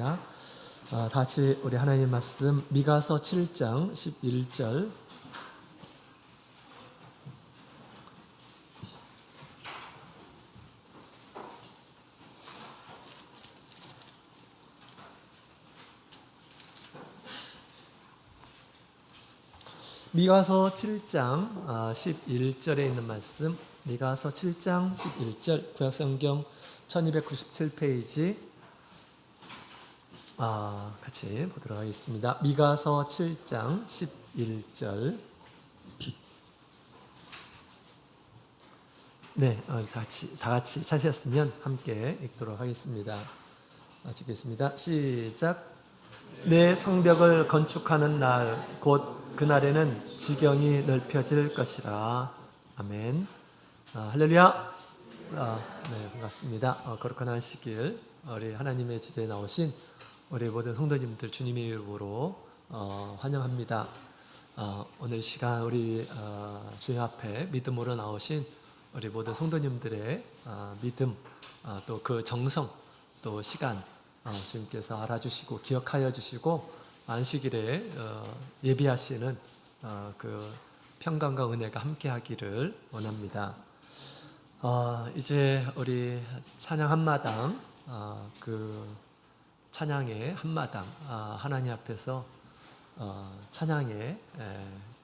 하겠습니다. 다 같이 우리 하나님 말씀 미가서 7장 11절. 미가서 7장 11절에 있는 말씀, 미가서 7장 11절, 구약성경 1297페이지 같이 보도록 하겠습니다. 미가서 7장 11절. 네, 다 같이 찾으셨으면 함께 읽도록 하겠습니다. 찍겠습니다. 시작. 내 성벽을 건축하는 날, 곧 그날에는 지경이 넓혀질 것이라. 아멘. 할렐루야. 네, 반갑습니다. 거룩한 안식일 우리 하나님의 집에 나오신 우리 모든 성도님들 주님의 이름으로 환영합니다. 오늘 시간 우리 주님 앞에 믿음으로 나오신 우리 모든 성도님들의 믿음, 또 그 정성, 또 시간 주님께서 알아주시고 기억하여 주시고 안식일에 예비하시는 그 평강과 은혜가 함께하기를 원합니다. 이제 우리 찬양 한마당, 그 찬양의 한마당, 하나님 앞에서 찬양의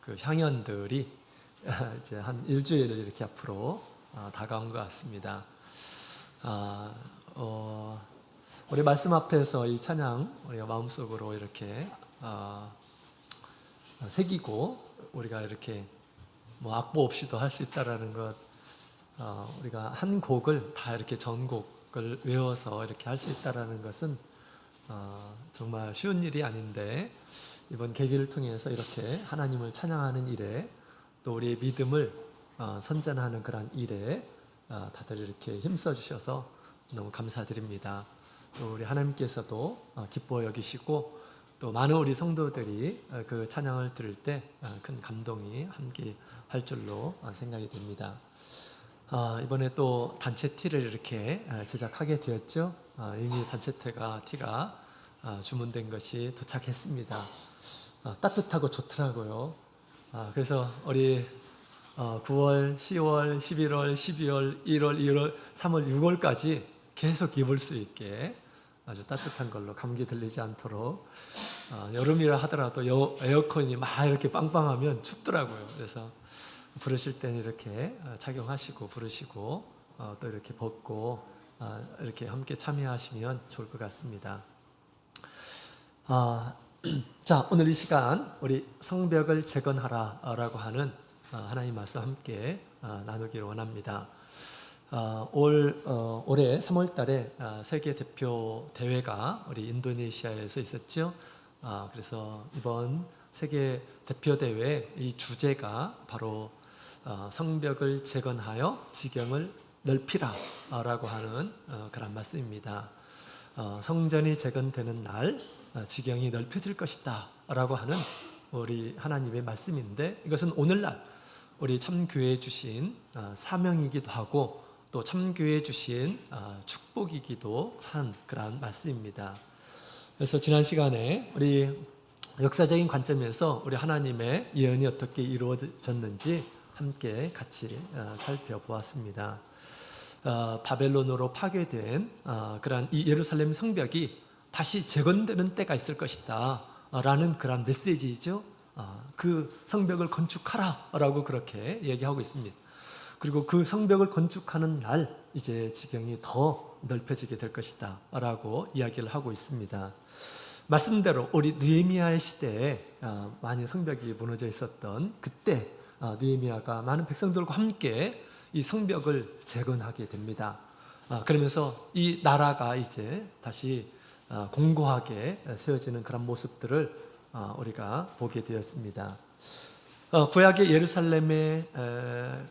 그 향연들이 이제 한 일주일 이렇게 앞으로 다가온 것 같습니다. 우리 말씀 앞에서 이 찬양 우리가 마음속으로 이렇게 새기고 우리가 이렇게 뭐 악보 없이도 할 수 있다라는 것, 우리가 한 곡을 다 이렇게 전곡을 외워서 이렇게 할 수 있다라는 것은 정말 쉬운 일이 아닌데, 이번 계기를 통해서 이렇게 하나님을 찬양하는 일에, 또 우리의 믿음을 선전하는 그런 일에 다들 이렇게 힘써 주셔서 너무 감사드립니다. 또 우리 하나님께서도 기뻐 여기시고, 또 많은 우리 성도들이 그 찬양을 들을 때 큰 감동이 함께 할 줄로 생각이 됩니다. 이번에 또 단체 티를 이렇게 제작하게 되었죠. 이미 단체 티가 주문된 것이 도착했습니다. 따뜻하고 좋더라고요. 그래서 우리 9월, 10월, 11월, 12월, 1월, 2월, 3월, 6월까지 계속 입을 수 있게 아주 따뜻한 걸로 감기 들리지 않도록, 여름이라 하더라도 에어컨이 막 이렇게 빵빵하면 춥더라고요. 그래서 부르실 때는 이렇게 착용하시고 부르시고 또 이렇게 벗고 이렇게 함께 참여하시면 좋을 것 같습니다. 자, 오늘 이 시간 우리 성벽을 재건하라라고 하는 하나님 말씀 함께 나누기를 원합니다. 올해 3월 달에 세계 대표 대회가 우리 인도네시아에서 있었죠. 그래서 이번 세계 대표 대회 이 주제가 바로 성벽을 재건하여 지경을 넓히라 라고 하는 그런 말씀입니다. 성전이 재건되는 날 지경이 넓혀질 것이다 라고 하는 우리 하나님의 말씀인데, 이것은 오늘날 우리 참교회 주신 사명이기도 하고 또 참교회 주신 축복이기도 한 그런 말씀입니다. 그래서 지난 시간에 우리 역사적인 관점에서 우리 하나님의 예언이 어떻게 이루어졌는지 함께 같이 살펴보았습니다. 바벨론으로 파괴된 그러한 이 예루살렘 성벽이 다시 재건되는 때가 있을 것이다 라는 그런 메시지이죠. 그 성벽을 건축하라 라고 그렇게 얘기하고 있습니다. 그리고 그 성벽을 건축하는 날 이제 지경이 더 넓혀지게 될 것이다 라고 이야기를 하고 있습니다. 말씀대로 우리 느헤미야의 시대에 많은 성벽이 무너져 있었던 그때 느헤미야가 많은 백성들과 함께 이 성벽을 재건하게 됩니다. 그러면서 이 나라가 이제 다시 공고하게 세워지는 그런 모습들을 우리가 보게 되었습니다. 구약의 예루살렘의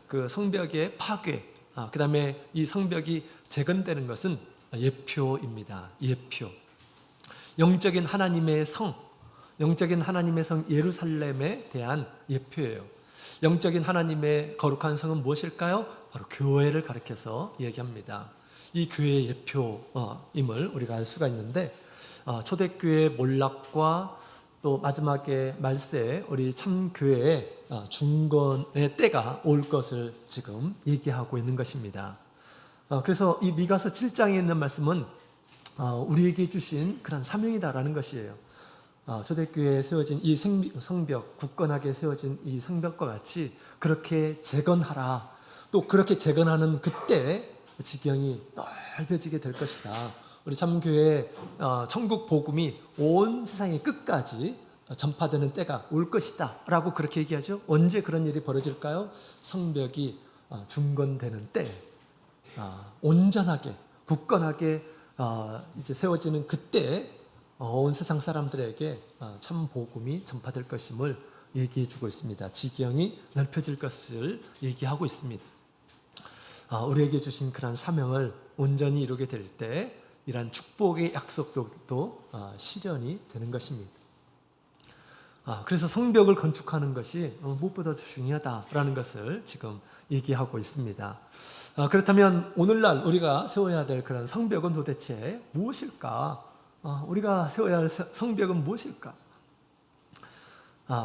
그 성벽의 파괴, 그 다음에 이 성벽이 재건되는 것은 예표입니다. 예표. 영적인 하나님의 성 예루살렘에 대한 예표예요. 영적인 하나님의 거룩한 성은 무엇일까요? 바로 교회를 가리켜서 얘기합니다. 이 교회의 예표임을 우리가 알 수가 있는데, 초대교회 몰락과 또 마지막에 말세 우리 참교회의 중건의 때가 올 것을 지금 얘기하고 있는 것입니다. 그래서 이 미가서 7장에 있는 말씀은 우리에게 주신 그런 사명이다라는 것이에요. 초대교회에 세워진 이 성벽, 굳건하게 세워진 이 성벽과 같이 그렇게 재건하라. 또 그렇게 재건하는 그때 지경이 넓어지게 될 것이다. 우리 참교회 천국 복음이 온 세상의 끝까지 전파되는 때가 올 것이다 라고 그렇게 얘기하죠. 언제 그런 일이 벌어질까요? 성벽이 중건되는 때, 온전하게 굳건하게 이제 세워지는 그때 온 세상 사람들에게 참 복음이 전파될 것임을 얘기해 주고 있습니다. 지경이 넓혀질 것을 얘기하고 있습니다. 우리에게 주신 그런 사명을 온전히 이루게 될 때 이러한 축복의 약속도 실현이 되는 것입니다. 그래서 성벽을 건축하는 것이 무엇보다 중요하다라는 것을 지금 얘기하고 있습니다. 그렇다면 오늘날 우리가 세워야 될 그런 성벽은 도대체 무엇일까? 우리가 세워야 할 성벽은 무엇일까?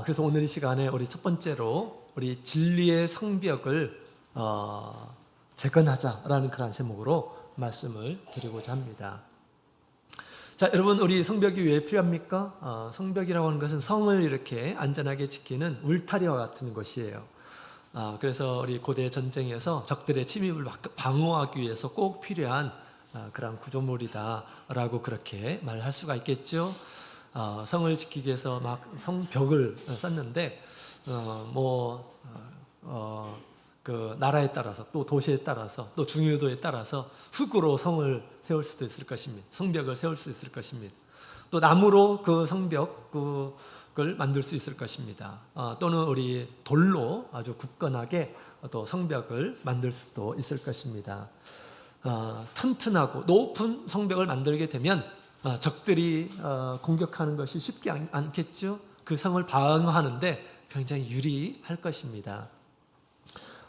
그래서 오늘 이 시간에 우리 첫 번째로 우리 진리의 성벽을 재건하자라는 그런 제목으로 말씀을 드리고자 합니다. 자, 여러분, 우리 성벽이 왜 필요합니까? 성벽이라고 하는 것은 성을 이렇게 안전하게 지키는 울타리와 같은 것이에요. 그래서 우리 고대 전쟁에서 적들의 침입을 방어하기 위해서 꼭 필요한 그런 구조물이다라고 그렇게 말할 수가 있겠죠. 성을 지키기 위해서 막 성벽을 썼는데 그 나라에 따라서 또 도시에 따라서 또 중요도에 따라서 흙으로 성을 세울 수도 있을 것입니다. 성벽을 세울 수 있을 것입니다. 또 나무로 그 성벽을 만들 수 있을 것입니다. 또는 우리 돌로 아주 굳건하게 또 성벽을 만들 수도 있을 것입니다. 튼튼하고 높은 성벽을 만들게 되면 적들이 공격하는 것이 쉽지 않겠죠. 그 성을 방어하는데 굉장히 유리할 것입니다.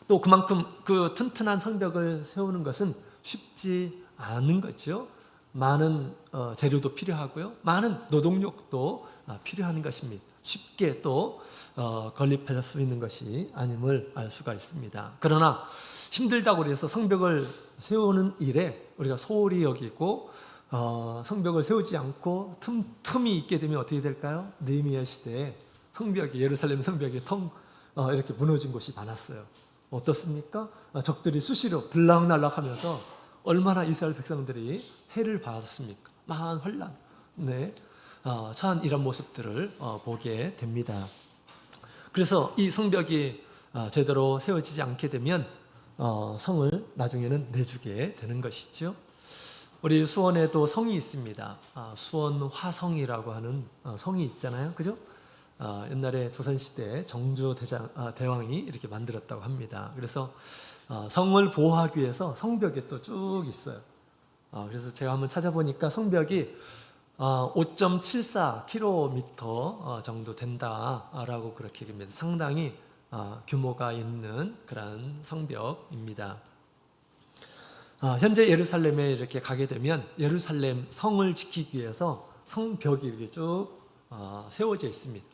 또 그만큼 그 튼튼한 성벽을 세우는 것은 쉽지 않은 거죠. 많은 재료도 필요하고요. 많은 노동력도 필요한 것입니다. 쉽게 또 건립할 수 있는 것이 아님을 알 수가 있습니다. 그러나 힘들다고 해서 성벽을 세우는 일에 우리가 소홀히 여기고 성벽을 세우지 않고 틈이 있게 되면 어떻게 될까요? 느헤미야 시대에 예루살렘 성벽이 이렇게 무너진 곳이 많았어요. 어떻습니까? 적들이 수시로 들락날락하면서 얼마나 이스라엘 백성들이 해를 받았습니까? 많은 혼란에 처한 이런 모습들을 보게 됩니다. 그래서 이 성벽이 제대로 세워지지 않게 되면 성을 나중에는 내주게 되는 것이죠. 우리 수원에도 성이 있습니다. 수원 화성이라고 하는 성이 있잖아요. 그죠? 옛날에 조선시대 정주 대왕이 이렇게 만들었다고 합니다. 그래서 성을 보호하기 위해서 성벽이 또 쭉 있어요. 그래서 제가 한번 찾아보니까 성벽이 5.74km 정도 된다라고 그렇게 얘기합니다. 상당히 규모가 있는 그런 성벽입니다. 현재 예루살렘에 이렇게 가게 되면 예루살렘 성을 지키기 위해서 성벽이 이렇게 쭉 세워져 있습니다.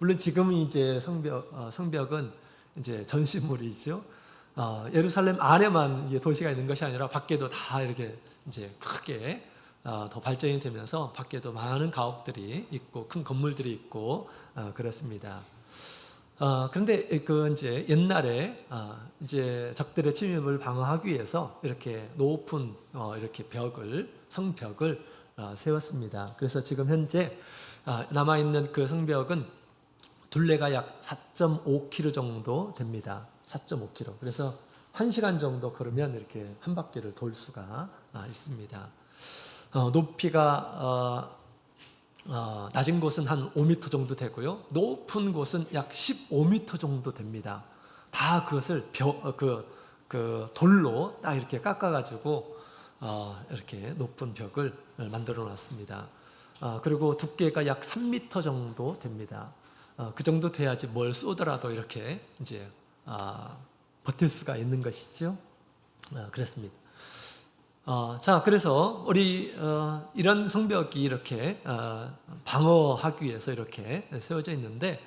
물론 지금은 이제 성벽은 이제 전시물이죠. 예루살렘 안에만 이게 도시가 있는 것이 아니라 밖에도 다 이렇게 이제 크게 더 발전이 되면서 밖에도 많은 가옥들이 있고 큰 건물들이 있고 그렇습니다. 그런데 그 이제 옛날에 이제 적들의 침입을 방어하기 위해서 이렇게 높은 이렇게 성벽을 세웠습니다. 그래서 지금 현재 남아 있는 그 성벽은 둘레가 약 4.5km 정도 됩니다. 4.5km. 그래서 1시간 정도 걸으면 이렇게 한 바퀴를 돌 수가 있습니다. 높이가 낮은 곳은 한 5m 정도 되고요. 높은 곳은 약 15m 정도 됩니다. 다 그것을 돌로 딱 이렇게 깎아가지고 이렇게 높은 벽을 만들어 놨습니다. 그리고 두께가 약 3m 정도 됩니다. 그 정도 돼야지 뭘 쏘더라도 이렇게 이제 버틸 수가 있는 것이죠. 그렇습니다. 자, 그래서 우리 이런 성벽이 이렇게 방어하기 위해서 이렇게 세워져 있는데,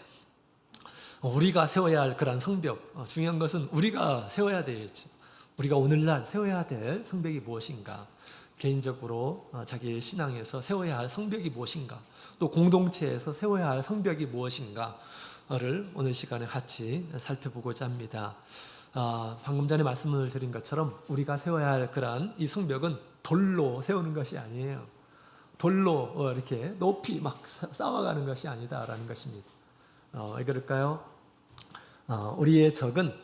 우리가 세워야 할 그런 성벽, 중요한 것은 우리가 세워야 되겠지. 우리가 오늘날 세워야 될 성벽이 무엇인가? 개인적으로 자기의 신앙에서 세워야 할 성벽이 무엇인가? 또 공동체에서 세워야 할 성벽이 무엇인가를 오늘 시간에 같이 살펴보고자 합니다. 방금 전에 말씀을 드린 것처럼 우리가 세워야 할 그러한 이 성벽은 돌로 세우는 것이 아니에요. 돌로 이렇게 높이 막 쌓아가는 것이 아니다라는 것입니다. 왜 그럴까요? 우리의 적은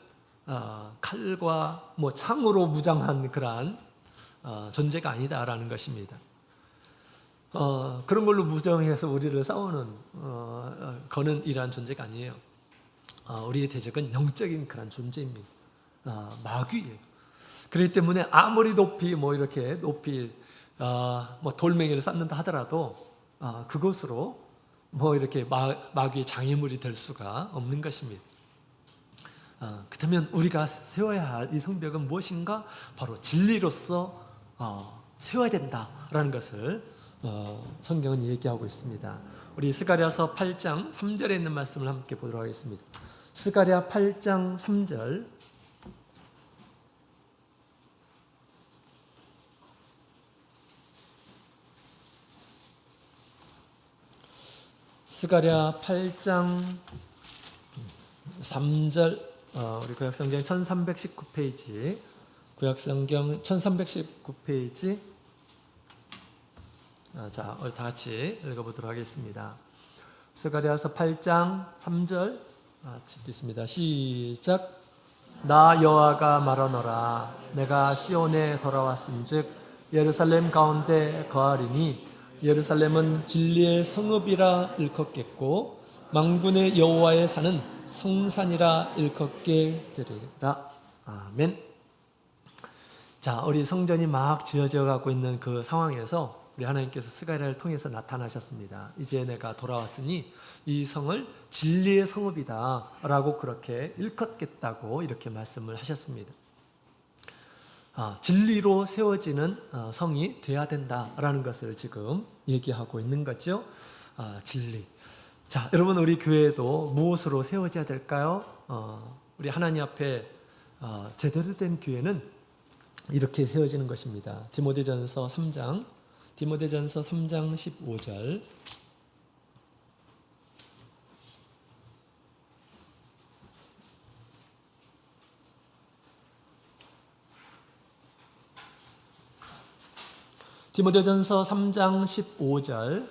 칼과 창으로 무장한 그러한 존재가 아니다라는 것입니다. 그런 걸로 무장해서 우리를 싸우는 거는 이러한 존재가 아니에요. 우리의 대적은 영적인 그런 존재입니다. 마귀예요. 그렇기 때문에 아무리 높이 이렇게 높이 돌멩이를 쌓는다 하더라도 그것으로 이렇게 마귀의 장애물이 될 수가 없는 것입니다. 그렇다면 우리가 세워야 할 이 성벽은 무엇인가? 바로 진리로서 세워야 된다라는 것을 성경은 얘기하고 있습니다. 우리 스가랴서 8장 3절에 있는 말씀을 함께 보도록 하겠습니다. 스가랴 8장 3절. 스가랴 8장 3절, 우리 구약성경 1319페이지, 구약성경 1319페이지. 자, 우리 다 같이 읽어보도록 하겠습니다. 스가랴서 8장 3절 읽겠습니다. 시작. 나 여호와가 말하노라. 내가 시온에 돌아왔은즉 예루살렘 가운데 거하리니 예루살렘은 진리의 성읍이라 일컫겠고 만군의 여호와의 산은 성산이라 일컫게 되리라. 아멘. 자, 우리 성전이 막 지어져 가고 있는 그 상황에서 우리 하나님께서 스가랴를 통해서 나타나셨습니다. 이제 내가 돌아왔으니 이 성을 진리의 성읍이다 라고 그렇게 일컫겠다고 이렇게 말씀을 하셨습니다. 진리로 세워지는 성이 돼야 된다라는 것을 지금 얘기하고 있는 거죠. 진리. 자, 여러분, 우리 교회도 무엇으로 세워져야 될까요? 우리 하나님 앞에 제대로 된 교회는 이렇게 세워지는 것입니다. 디모데전서 3장 15절. 디모데전서 3장 15절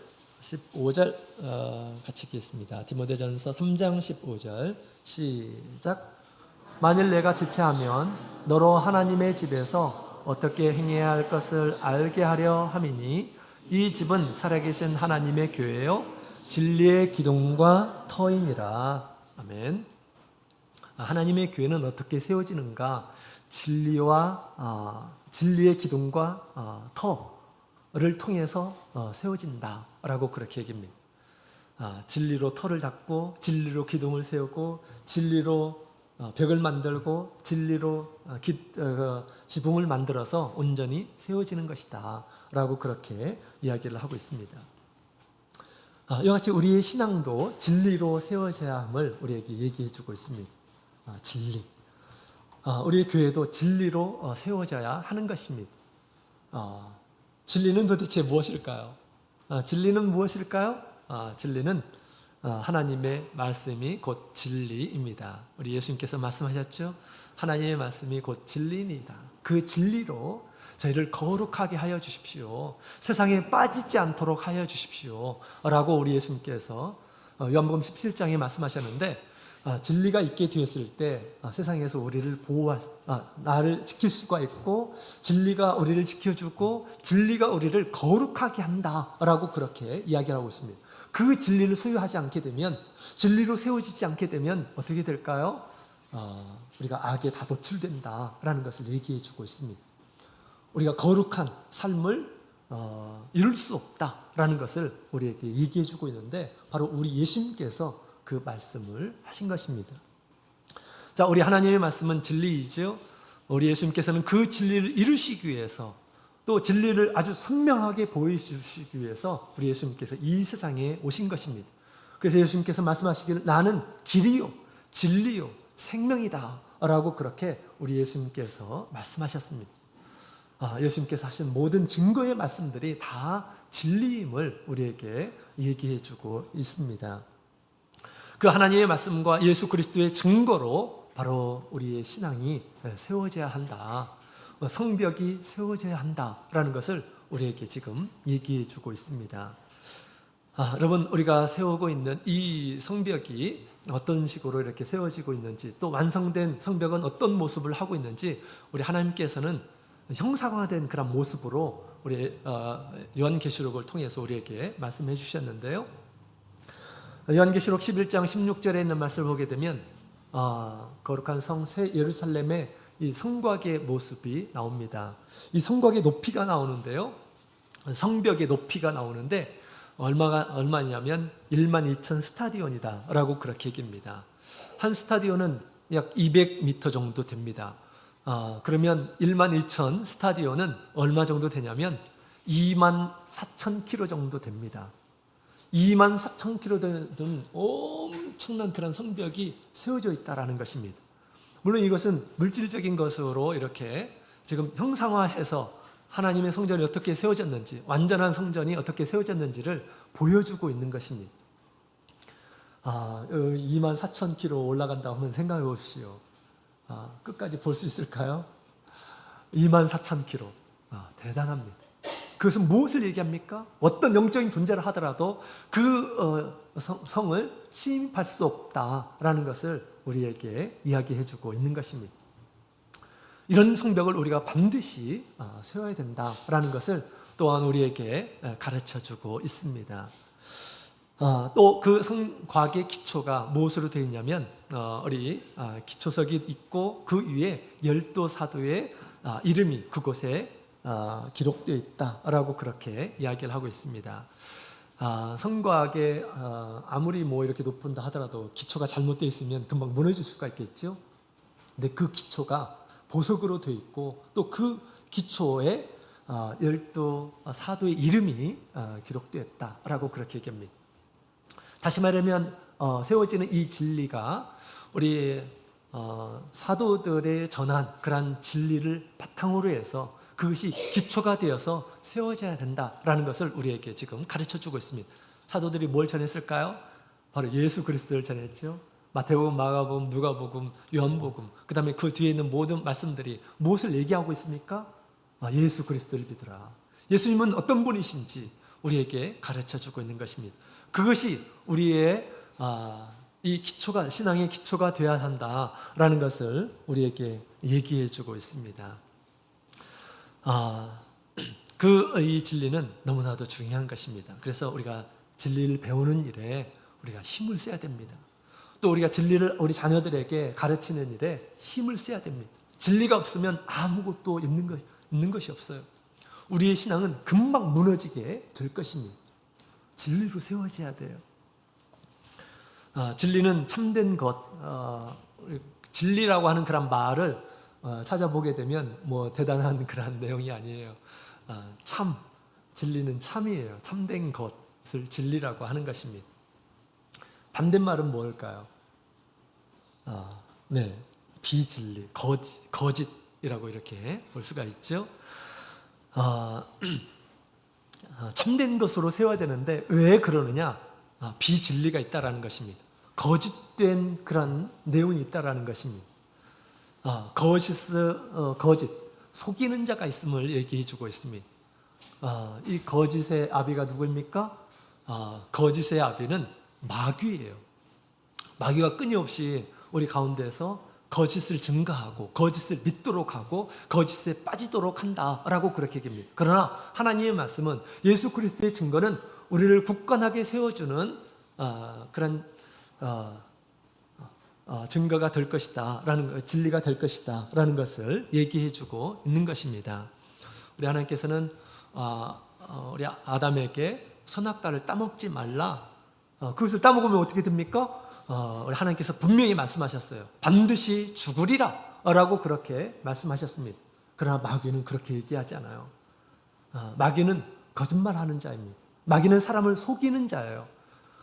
같이 읽겠습니다. 디모데전서 3장 15절 시작. 만일 내가 지체하면 너로 하나님의 집에서 어떻게 행해야 할 것을 알게 하려 함이니 이 집은 살아계신 하나님의 교회요 진리의 기둥과 터이니라. 아멘. 하나님의 교회는 어떻게 세워지는가? 진리의 기둥과 터를 통해서 세워진다라고 그렇게 얘기합니다. 진리로 터를 닫고 진리로 기둥을 세우고 진리로 벽을 만들고 진리로 지붕을 만들어서 온전히 세워지는 것이다 라고 그렇게 이야기를 하고 있습니다. 이와 같이 우리의 신앙도 진리로 세워져야 함을 우리에게 얘기해 주고 있습니다. 진리. 우리의 교회도 진리로 세워져야 하는 것입니다. 진리는 도대체 무엇일까요? 진리는 무엇일까요? 진리는 하나님의 말씀이 곧 진리입니다. 우리 예수님께서 말씀하셨죠? 하나님의 말씀이 곧 진리입니다. 그 진리로 저희를 거룩하게 하여 주십시오. 세상에 빠지지 않도록 하여 주십시오. 라고 우리 예수님께서 요한복음 17장에 말씀하셨는데, 진리가 있게 되었을 때 세상에서 우리를 나를 지킬 수가 있고 진리가 우리를 지켜주고 진리가 우리를 거룩하게 한다라고 그렇게 이야기를 하고 있습니다. 그 진리를 소유하지 않게 되면, 진리로 세워지지 않게 되면 어떻게 될까요? 우리가 악에 다 노출된다라는 것을 얘기해 주고 있습니다. 우리가 거룩한 삶을 이룰 수 없다라는 것을 우리에게 얘기해 주고 있는데, 바로 우리 예수님께서 그 말씀을 하신 것입니다. 자, 우리 하나님의 말씀은 진리이죠. 우리 예수님께서는 그 진리를 이루시기 위해서 또 진리를 아주 선명하게 보여주시기 위해서 우리 예수님께서 이 세상에 오신 것입니다. 그래서 예수님께서 말씀하시기를 나는 길이요 진리요 생명이다 라고 그렇게 우리 예수님께서 말씀하셨습니다. 예수님께서 하신 모든 증거의 말씀들이 다 진리임을 우리에게 얘기해 주고 있습니다. 그 하나님의 말씀과 예수 그리스도의 증거로 바로 우리의 신앙이 세워져야 한다. 성벽이 세워져야 한다라는 것을 우리에게 지금 얘기해 주고 있습니다. 여러분, 우리가 세우고 있는 이 성벽이 어떤 식으로 이렇게 세워지고 있는지, 또 완성된 성벽은 어떤 모습을 하고 있는지 우리 하나님께서는 형상화된 그런 모습으로 우리 요한계시록을 통해서 우리에게 말씀해 주셨는데요. 요한계시록 11장 16절에 있는 말씀을 보게 되면 거룩한 성 새 예루살렘의 이 성곽의 모습이 나옵니다. 이 성곽의 높이가 나오는데요. 성벽의 높이가 나오는데 얼마냐면 12,000 스타디온이다 라고 그렇게 얘기합니다. 한 스타디온은 약 200m 정도 됩니다. 그러면 12,000 스타디온은 얼마 정도 되냐면 24,000km 정도 됩니다. 24,000km 되는 엄청난 그런 성벽이 세워져 있다라는 것입니다. 물론 이것은 물질적인 것으로 이렇게 지금 형상화해서 하나님의 성전이 어떻게 세워졌는지, 완전한 성전이 어떻게 세워졌는지를 보여주고 있는 것입니다. 24,000km 올라간다고 하면 생각해 보십시오. 끝까지 볼 수 있을까요? 24,000km. 대단합니다. 그것은 무엇을 얘기합니까? 어떤 영적인 존재를 하더라도 그 성을 침입할 수 없다라는 것을 우리에게 이야기해 주고 있는 것입니다. 이런 성벽을 우리가 반드시 세워야 된다라는 것을 또한 우리에게 가르쳐 주고 있습니다. 또 그 성곽의 기초가 무엇으로 되어 있냐면 우리 기초석이 있고 그 위에 12사도의 이름이 그곳에 기록되어 있다라고 그렇게 이야기를 하고 있습니다. 성곽에 아무리 이렇게 높은다 하더라도 기초가 잘못되어 있으면 금방 무너질 수가 있겠죠. 근데 그 기초가 보석으로 되어 있고 또 그 기초에 12사도의 이름이 기록되었다라고 그렇게 얘기합니다. 다시 말하면 세워지는 이 진리가 우리 사도들의 전한 그런 진리를 바탕으로 해서 그것이 기초가 되어서 세워져야 된다라는 것을 우리에게 지금 가르쳐주고 있습니다. 사도들이 뭘 전했을까요? 바로 예수 그리스도를 전했죠. 마태복음, 마가복음, 누가복음, 요한복음, 그 다음에 그 뒤에 있는 모든 말씀들이 무엇을 얘기하고 있습니까? 예수 그리스도를 믿으라. 예수님은 어떤 분이신지 우리에게 가르쳐주고 있는 것입니다. 그것이 우리의 이 기초가, 신앙의 기초가 되어야 한다라는 것을 우리에게 얘기해주고 있습니다. 이 진리는 너무나도 중요한 것입니다. 그래서 우리가 진리를 배우는 일에 우리가 힘을 써야 됩니다. 또 우리가 진리를 우리 자녀들에게 가르치는 일에 힘을 써야 됩니다. 진리가 없으면 아무것도 있는 것이 없어요. 우리의 신앙은 금방 무너지게 될 것입니다. 진리로 세워져야 돼요. 진리는 참된 것, 진리라고 하는 그런 말을 찾아보게 되면 대단한 그런 내용이 아니에요. 진리는 참이에요. 참된 것을 진리라고 하는 것입니다. 반대말은 뭘까요? 비진리, 거짓이라고 이렇게 볼 수가 있죠. 참된 것으로 세워야 되는데 왜 그러느냐? 비진리가 있다라는 것입니다. 거짓된 그런 내용이 있다라는 것입니다. 거짓, 속이는 자가 있음을 얘기해 주고 있습니다. 이 거짓의 아비가 누구입니까? 거짓의 아비는 마귀예요. 마귀가 끊임없이 우리 가운데서 거짓을 증가하고 거짓을 믿도록 하고 거짓에 빠지도록 한다라고 그렇게 얘기합니다. 그러나 하나님의 말씀은 예수 그리스도의 증거는 우리를 굳건하게 세워주는 그런 증거가 될 것이다 라는, 진리가 될 것이다 라는 것을 얘기해 주고 있는 것입니다. 우리 하나님께서는 우리 아담에게 선악과를 따먹지 말라, 그것을 따먹으면 어떻게 됩니까? 우리 하나님께서 분명히 말씀하셨어요. 반드시 죽으리라 라고 그렇게 말씀하셨습니다. 그러나 마귀는 그렇게 얘기하지 않아요. 마귀는 거짓말하는 자입니다. 마귀는 사람을 속이는 자예요.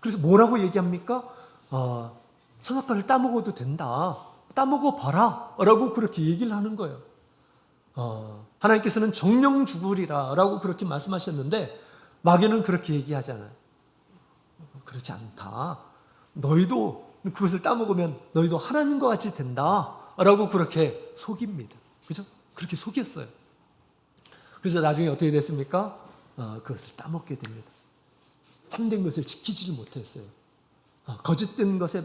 그래서 뭐라고 얘기합니까? 선악과를 따먹어도 된다. 따먹어 봐라. 라고 그렇게 얘기를 하는 거예요. 하나님께서는 정령 죽으리라 라고 그렇게 말씀하셨는데 마귀는 그렇게 얘기하잖아요. 그렇지 않다. 너희도 그것을 따먹으면 너희도 하나님과 같이 된다. 라고 그렇게 속입니다. 그죠? 그렇게 속였어요. 그래서 나중에 어떻게 됐습니까? 그것을 따먹게 됩니다. 참된 것을 지키지를 못했어요. 거짓된 것에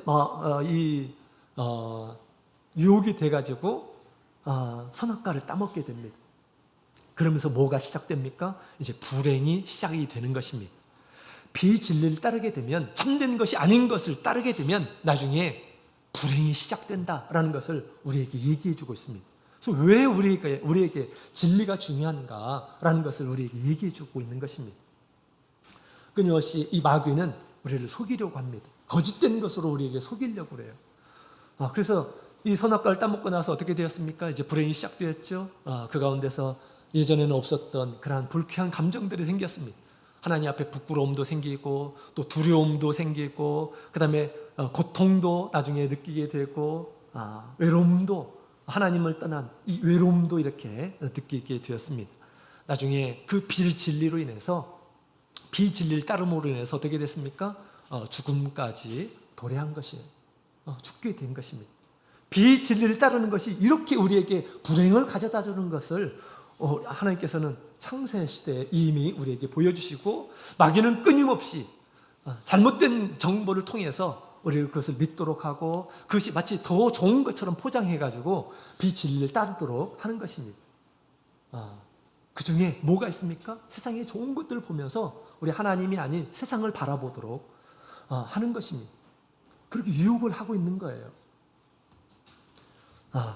유혹이 돼가지고 선악과를 따먹게 됩니다. 그러면서 뭐가 시작됩니까? 이제 불행이 시작이 되는 것입니다. 비진리를 따르게 되면, 참된 것이 아닌 것을 따르게 되면 나중에 불행이 시작된다라는 것을 우리에게 얘기해 주고 있습니다. 그래서 왜 우리에게 진리가 중요한가라는 것을 우리에게 얘기해 주고 있는 것입니다. 끊임없이 이 마귀는 우리를 속이려고 합니다. 거짓된 것으로 우리에게 속이려고 그래요. 그래서 이 선악과를 따먹고 나서 어떻게 되었습니까? 이제 불행이 시작되었죠. 그 가운데서 예전에는 없었던 그러한 불쾌한 감정들이 생겼습니다. 하나님 앞에 부끄러움도 생기고 또 두려움도 생기고 그 다음에 고통도 나중에 느끼게 되고 외로움도, 하나님을 떠난 이 외로움도 이렇게 느끼게 되었습니다. 나중에 그 비진리로 인해서, 비진리를 따름으로 인해서 어떻게 됐습니까? 죽음까지 도래한 것이에요. 죽게 된 것입니다. 비진리를 따르는 것이 이렇게 우리에게 불행을 가져다 주는 것을 하나님께서는 창세 시대에 이미 우리에게 보여주시고, 마귀는 끊임없이 잘못된 정보를 통해서 우리가 그것을 믿도록 하고 그것이 마치 더 좋은 것처럼 포장해가지고 비진리를 따르도록 하는 것입니다. 그 중에 뭐가 있습니까? 세상의 좋은 것들을 보면서 우리 하나님이 아닌 세상을 바라보도록 하는 것입니다. 그렇게 유혹을 하고 있는 거예요.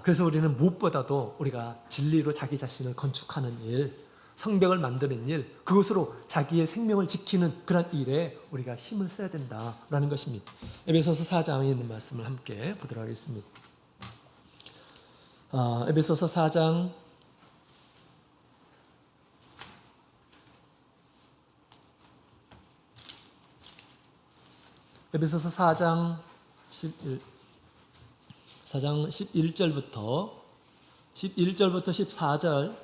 그래서 우리는 무엇보다도 우리가 진리로 자기 자신을 건축하는 일, 성벽을 만드는 일, 그것으로 자기의 생명을 지키는 그런 일에 우리가 힘을 써야 된다라는 것입니다. 에베소서 4장에 있는 말씀을 함께 보도록 하겠습니다. 에베소서 4장 11절부터 14절,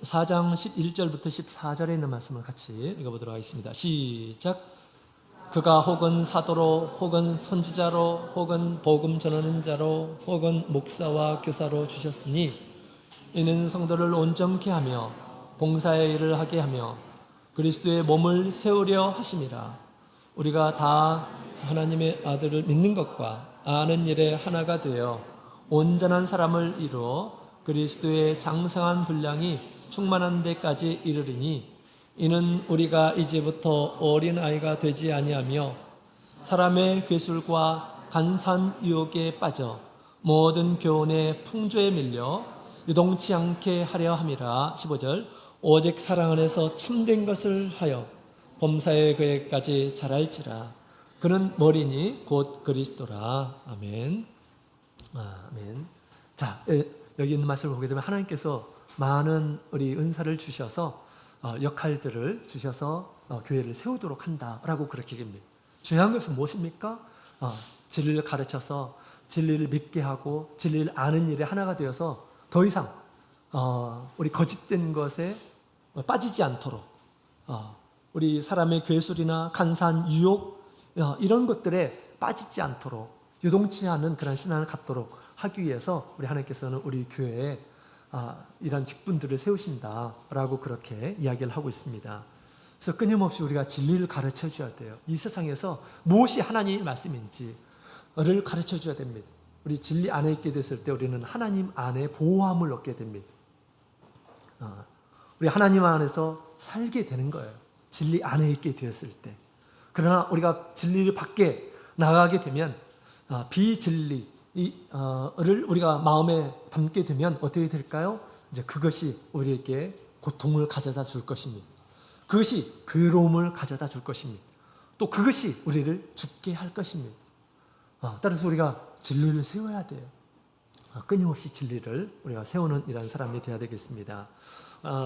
4장 11절부터 14절에 있는 말씀을 같이 읽어보도록 하겠습니다. 시작. 그가 혹은 사도로 혹은 선지자로 혹은 복음 전하는 자로 혹은 목사와 교사로 주셨으니 이는 성도를 온전케 하며 봉사의 일을 하게 하며 그리스도의 몸을 세우려 하심이라. 우리가 다 하나님의 아들을 믿는 것과 아는 일에 하나가 되어 온전한 사람을 이루어 그리스도의 장성한 분량이 충만한 데까지 이르리니 이는 우리가 이제부터 어린아이가 되지 아니하며 사람의 괴술과 간사한 유혹에 빠져 모든 교훈의 풍조에 밀려 유동치 않게 하려 함이라. 15절. 오직 사랑 안에서 참된 것을 하여 범사의 그에까지 자랄지라. 그는 머리니 곧 그리스도라. 아멘. 아멘. 자, 여기 있는 말씀을 보게 되면 하나님께서 많은 우리 은사를 주셔서 역할들을 주셔서 교회를 세우도록 한다라고 그렇게 얘기합니다. 중요한 것은 무엇입니까? 진리를 가르쳐서 진리를 믿게 하고 진리를 아는 일에 하나가 되어서 더 이상 우리 거짓된 것에 빠지지 않도록, 우리 사람의 괴술이나 간사한 유혹 이런 것들에 빠지지 않도록 유동치 않은 그런 신앙을 갖도록 하기 위해서 우리 하나님께서는 우리 교회에 이런 직분들을 세우신다라고 그렇게 이야기를 하고 있습니다. 그래서 끊임없이 우리가 진리를 가르쳐 줘야 돼요. 이 세상에서 무엇이 하나님의 말씀인지를 가르쳐 줘야 됩니다. 우리 진리 안에 있게 됐을 때 우리는 하나님 안에 보호함을 얻게 됩니다. 우리 하나님 안에서 살게 되는 거예요. 진리 안에 있게 되었을 때. 그러나 우리가 진리를 밖에 나가게 되면 비진리를 우리가 마음에 담게 되면 어떻게 될까요? 이제 그것이 우리에게 고통을 가져다 줄 것입니다. 그것이 괴로움을 가져다 줄 것입니다. 또 그것이 우리를 죽게 할 것입니다. 따라서 우리가 진리를 세워야 돼요. 끊임없이 진리를 우리가 세우는 이런 사람이 되어야 되겠습니다.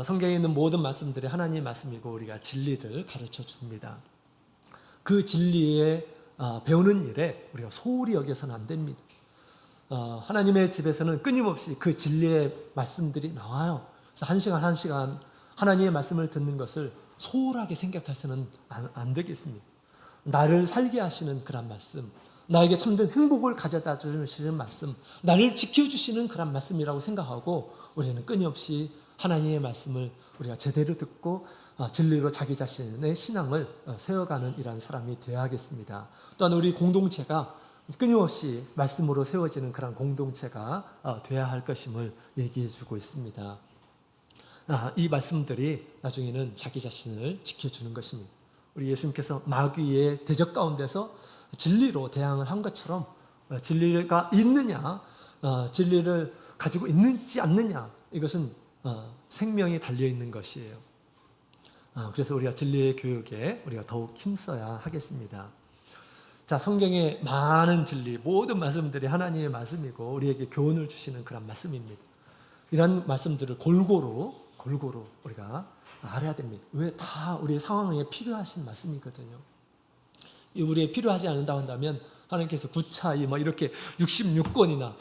성경에 있는 모든 말씀들이 하나님의 말씀이고 우리가 진리를 가르쳐 줍니다. 그 진리에 배우는 일에 우리가 소홀히 여겨서는 안 됩니다. 하나님의 집에서는 끊임없이 그 진리의 말씀들이 나와요. 그래서 한 시간 한 시간 하나님의 말씀을 듣는 것을 소홀하게 생각해서는 안 되겠습니다. 나를 살게 하시는 그런 말씀, 나에게 참된 행복을 가져다 주시는 말씀, 나를 지켜주시는 그런 말씀이라고 생각하고 우리는 끊임없이 하나님의 말씀을 우리가 제대로 듣고 진리로 자기 자신의 신앙을 세워가는 이러한 사람이 되어야겠습니다. 또한 우리 공동체가 끊임없이 말씀으로 세워지는 그런 공동체가 되어야 할 것임을 얘기해 주고 있습니다. 이 말씀들이 나중에는 자기 자신을 지켜주는 것입니다. 우리 예수님께서 마귀의 대적 가운데서 진리로 대항을 한 것처럼 진리가 있느냐, 진리를 가지고 있는지 않느냐, 이것은 생명이 달려있는 것이에요. 그래서 우리가 진리의 교육에 우리가 더욱 힘써야 하겠습니다. 자, 성경의 많은 진리, 모든 말씀들이 하나님의 말씀이고 우리에게 교훈을 주시는 그런 말씀입니다. 이런 말씀들을 골고루 우리가 알아야 됩니다. 왜? 다 우리의 상황에 필요하신 말씀이거든요. 우리에 필요하지 않는다고 한다면 하나님께서 구차히 이렇게 66권이나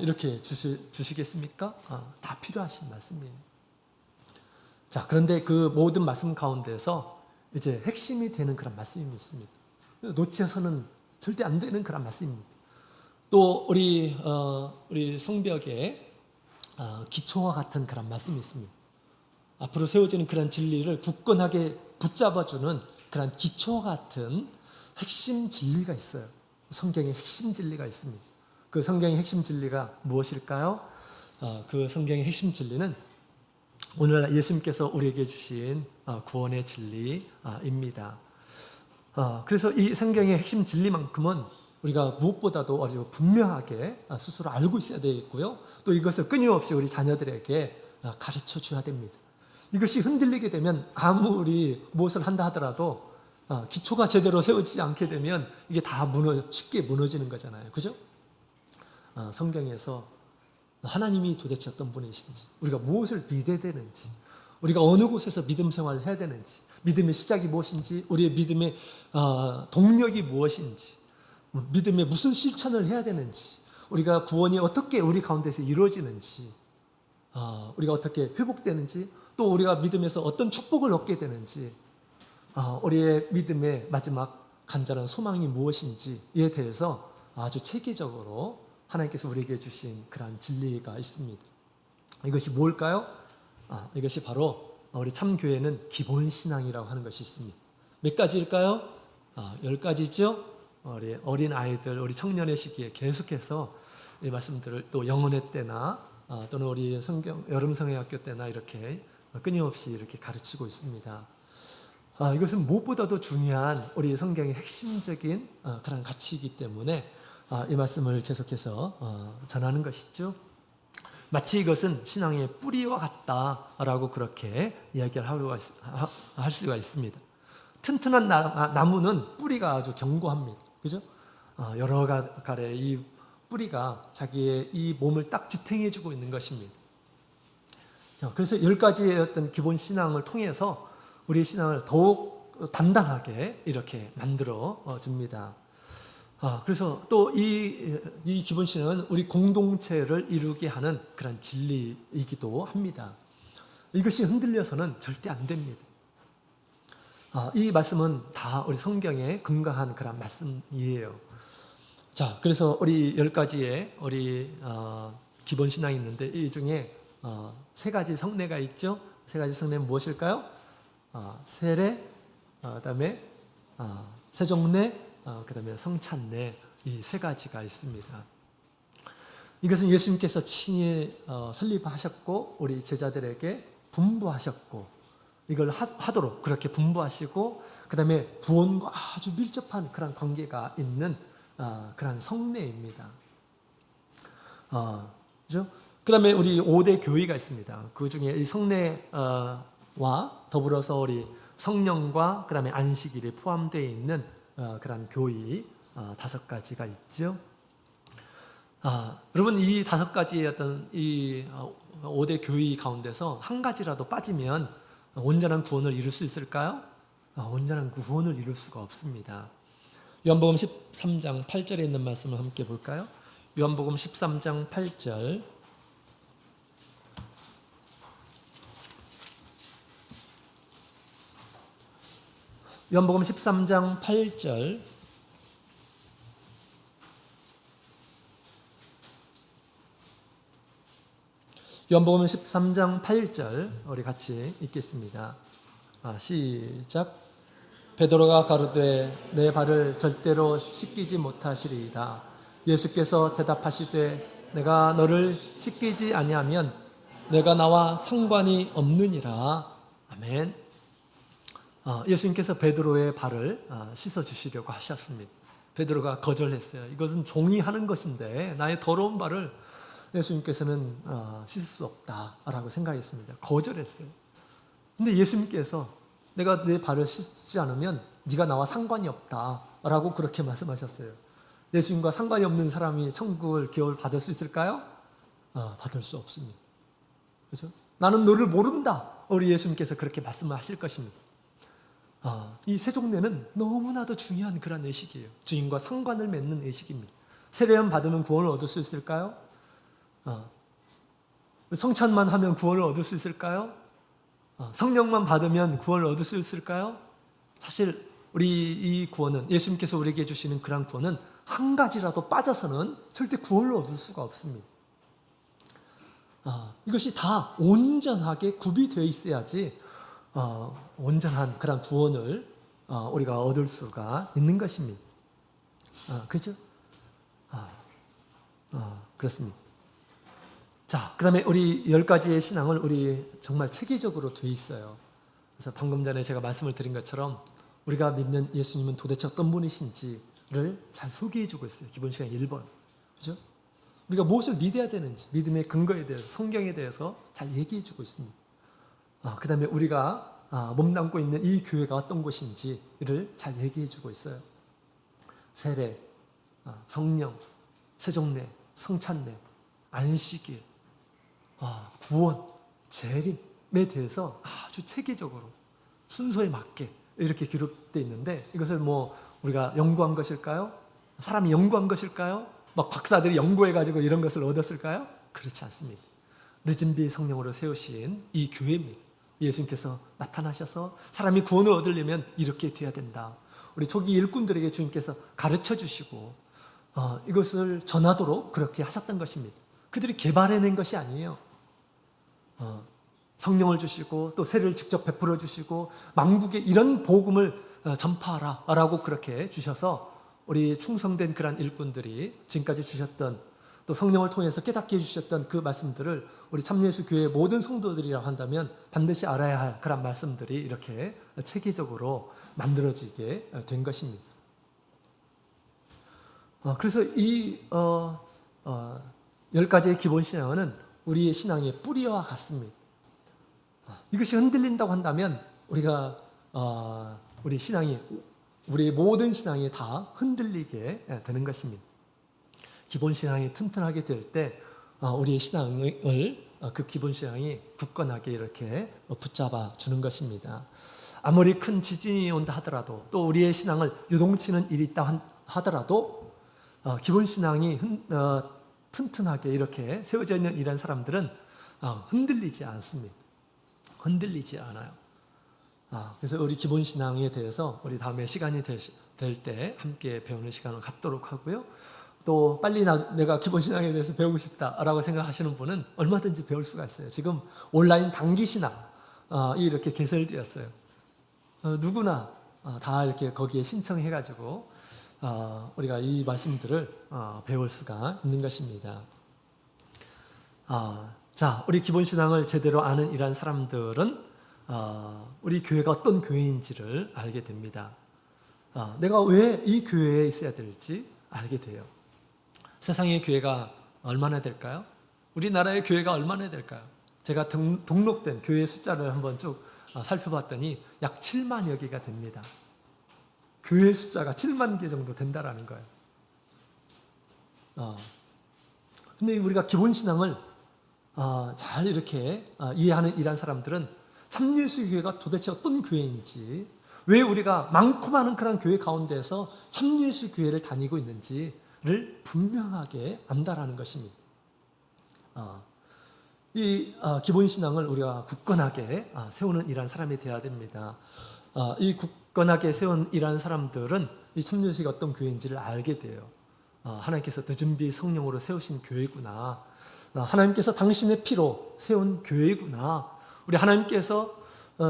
이렇게 주시겠습니까? 다 필요하신 말씀이에요. 자, 그런데 그 모든 말씀 가운데서 이제 핵심이 되는 그런 말씀이 있습니다. 놓쳐서는 절대 안 되는 그런 말씀입니다. 또 우리 성벽에 기초와 같은 그런 말씀이 있습니다. 앞으로 세워지는 그런 진리를 굳건하게 붙잡아주는 그런 기초와 같은 핵심 진리가 있어요. 성경의 핵심 진리가 있습니다. 그 성경의 핵심 진리가 무엇일까요? 그 성경의 핵심 진리는 오늘 예수님께서 우리에게 주신 구원의 진리입니다. 그래서 이 성경의 핵심 진리만큼은 우리가 무엇보다도 아주 분명하게 스스로 알고 있어야 되겠고요. 또 이것을 끊임없이 우리 자녀들에게 가르쳐 줘야 됩니다. 이것이 흔들리게 되면 아무리 무엇을 한다 하더라도 기초가 제대로 세워지지 않게 되면 이게 다 쉽게 무너지는 거잖아요. 그죠? 성경에서 하나님이 도대체 어떤 분이신지, 우리가 무엇을 믿어야 되는지, 우리가 어느 곳에서 믿음 생활을 해야 되는지, 믿음의 시작이 무엇인지, 우리의 믿음의 동력이 무엇인지, 믿음의 무슨 실천을 해야 되는지, 우리가 구원이 어떻게 우리 가운데서 이루어지는지, 우리가 어떻게 회복되는지, 또 우리가 믿음에서 어떤 축복을 얻게 되는지, 우리의 믿음의 마지막 간절한 소망이 무엇인지에 대해서 아주 체계적으로 하나님께서 우리에게 주신 그러한 진리가 있습니다. 이것이 뭘까요? 이것이 바로 우리 참교회는 기본신앙이라고 하는 것이 있습니다. 몇 가지일까요? 10가지죠? 우리 어린 아이들, 우리 청년의 시기에 계속해서 이 말씀들을 또 영혼의 때나 또는 우리 여름 성회학교 때나 이렇게 끊임없이 이렇게 가르치고 있습니다. 이것은 무엇보다도 중요한 우리 성경의 핵심적인 그런 가치이기 때문에 이 말씀을 계속해서 전하는 것이죠. 마치 이것은 신앙의 뿌리와 같다라고 그렇게 이야기를 할 수가 있습니다. 튼튼한 나무는 뿌리가 아주 견고합니다. 그죠? 여러 갈의 이 뿌리가 자기의 이 몸을 딱 지탱해주고 있는 것입니다. 그래서 10가지의 어떤 기본 신앙을 통해서 우리의 신앙을 더욱 단단하게 이렇게 만들어 줍니다. 그래서 또 이 기본 신앙은 우리 공동체를 이루게 하는 그런 진리이기도 합니다. 이것이 흔들려서는 절대 안 됩니다. 이 말씀은 다 우리 성경에 근거한 그런 말씀이에요. 자, 그래서 우리 10가지의 우리 기본 신앙이 있는데 이 중에 3가지 성례가 있죠. 3가지 성례는 무엇일까요? 세례, 그다음에 세종례, 그다음에 성찬례, 이 3가지가 있습니다. 이것은 예수님께서 친히 설립하셨고 우리 제자들에게 분부하셨고 이걸 하도록 그렇게 분부하시고 그다음에 구원과 아주 밀접한 그런 관계가 있는 그런 성례입니다. 그죠? 그다음에 우리 5대 교의가 있습니다. 그 중에 이 성례와 더불어서 우리 성령과 그다음에 안식일이 포함되어 있는 그런 교의 5가지가 있죠. 여러분 이 5가지의 어떤 이 5대 교의 가운데서 한 가지라도 빠지면 온전한 구원을 이룰 수 있을까요? 온전한 구원을 이룰 수가 없습니다. 요한복음 13장 8절에 있는 말씀을 함께 볼까요? 요한복음 13장 8절. 요한복음 13장 8절. 요한복음 13장 8절 우리 같이 읽겠습니다. 시작. 베드로가 가로되 내 발을 절대로 씻기지 못하시리이다. 예수께서 대답하시되 내가 너를 씻기지 아니하면 내가 나와 상관이 없느니라. 아멘. 예수님께서 베드로의 발을 씻어주시려고 하셨습니다. 베드로가 거절했어요. 이것은 종이 하는 것인데 나의 더러운 발을 예수님께서는 씻을 수 없다라고 생각했습니다. 거절했어요. 근데 예수님께서 내가 내 발을 씻지 않으면 네가 나와 상관이 없다라고 그렇게 말씀하셨어요. 예수님과 상관이 없는 사람이 천국을 기업을 받을 수 있을까요? 받을 수 없습니다. 그렇죠? 나는 너를 모른다. 우리 예수님께서 그렇게 말씀을 하실 것입니다. 이 세종례는 너무나도 중요한 그런 의식이에요. 주님과 상관을 맺는 의식입니다. 세례만 받으면 구원을 얻을 수 있을까요? 성찬만 하면 구원을 얻을 수 있을까요? 성령만 받으면 구원을 얻을 수 있을까요? 사실 우리 이 구원은 예수님께서 우리에게 주시는 그런 구원은 한 가지라도 빠져서는 절대 구원을 얻을 수가 없습니다. 이것이 다 온전하게 구비되어 있어야지 온전한 그런 구원을 우리가 얻을 수가 있는 것입니다. 그렇죠? 그렇습니다. 자, 그 다음에 우리 10가지의 신앙을 우리 정말 체계적으로 돼 있어요. 그래서 방금 전에 제가 말씀을 드린 것처럼 우리가 믿는 예수님은 도대체 어떤 분이신지를 잘 소개해 주고 있어요. 기본 시간 1번. 그죠? 우리가 무엇을 믿어야 되는지, 믿음의 근거에 대해서, 성경에 대해서 잘 얘기해 주고 있습니다. 그 다음에 우리가 몸담고 있는 이 교회가 어떤 곳인지를 잘 얘기해 주고 있어요. 세례, 성령, 세종례, 성찬례, 안식일, 구원, 재림에 대해서 아주 체계적으로 순서에 맞게 이렇게 기록되어 있는데 이것을 우리가 연구한 것일까요? 사람이 연구한 것일까요? 막 박사들이 연구해가지고 이런 것을 얻었을까요? 그렇지 않습니다. 늦은 비 성령으로 세우신 이 교회입니다. 예수님께서 나타나셔서 사람이 구원을 얻으려면 이렇게 돼야 된다. 우리 초기 일꾼들에게 주님께서 가르쳐 주시고 이것을 전하도록 그렇게 하셨던 것입니다. 그들이 개발해낸 것이 아니에요. 성령을 주시고 또 세례를 직접 베풀어 주시고 만국에 이런 복음을 전파하라 라고 그렇게 주셔서 우리 충성된 그런 일꾼들이 지금까지 주셨던 또 성령을 통해서 깨닫게 해주셨던 그 말씀들을 우리 참예수 교회의 모든 성도들이라고 한다면 반드시 알아야 할 그런 말씀들이 이렇게 체계적으로 만들어지게 된 것입니다. 그래서 이 10가지의 기본 신앙은 우리의 신앙의 뿌리와 같습니다. 이것이 흔들린다고 한다면 우리가 우리 신앙이 우리의 모든 신앙이 다 흔들리게 되는 것입니다. 기본 신앙이 튼튼하게 될 때 우리의 신앙을 그 기본 신앙이 굳건하게 이렇게 붙잡아 주는 것입니다. 아무리 큰 지진이 온다 하더라도 또 우리의 신앙을 유동치는 일이 있다 하더라도 기본 신앙이 튼튼하게 이렇게 세워져 있는 이런 사람들은 흔들리지 않습니다. 흔들리지 않아요. 그래서 우리 기본 신앙에 대해서 우리 다음에 시간이 될 때 함께 배우는 시간을 갖도록 하고요. 또 빨리 내가 기본 신앙에 대해서 배우고 싶다라고 생각하시는 분은 얼마든지 배울 수가 있어요. 지금 온라인 단기 신앙이 이렇게 개설되었어요. 누구나 다 이렇게 거기에 신청해가지고 우리가 이 말씀들을 배울 수가 있는 것입니다. 자, 우리 기본 신앙을 제대로 아는 이러한 사람들은 우리 교회가 어떤 교회인지를 알게 됩니다. 내가 왜 이 교회에 있어야 될지 알게 돼요. 세상의 교회가 얼마나 될까요? 우리나라의 교회가 얼마나 될까요? 제가 등록된 교회 숫자를 한번 쭉 살펴봤더니 약 7만여 개가 됩니다. 교회 숫자가 7만 개 정도 된다라는 거예요. 근데 우리가 기본 신앙을 잘 이렇게 이해하는 이란 사람들은 참예수 교회가 도대체 어떤 교회인지, 왜 우리가 많고 많은 그런 교회 가운데서 참예수 교회를 다니고 있는지를 분명하게 안다라는 것입니다. 이 기본 신앙을 우리가 굳건하게 세우는 이란 사람이 되어야 됩니다. 이 굳건하게 세운 이란 사람들은 이 참예수가 어떤 교회인지를 알게 돼요. 하나님께서 늦은비 성령으로 세우신 교회구나. 하나님께서 당신의 피로 세운 교회구나. 우리 하나님께서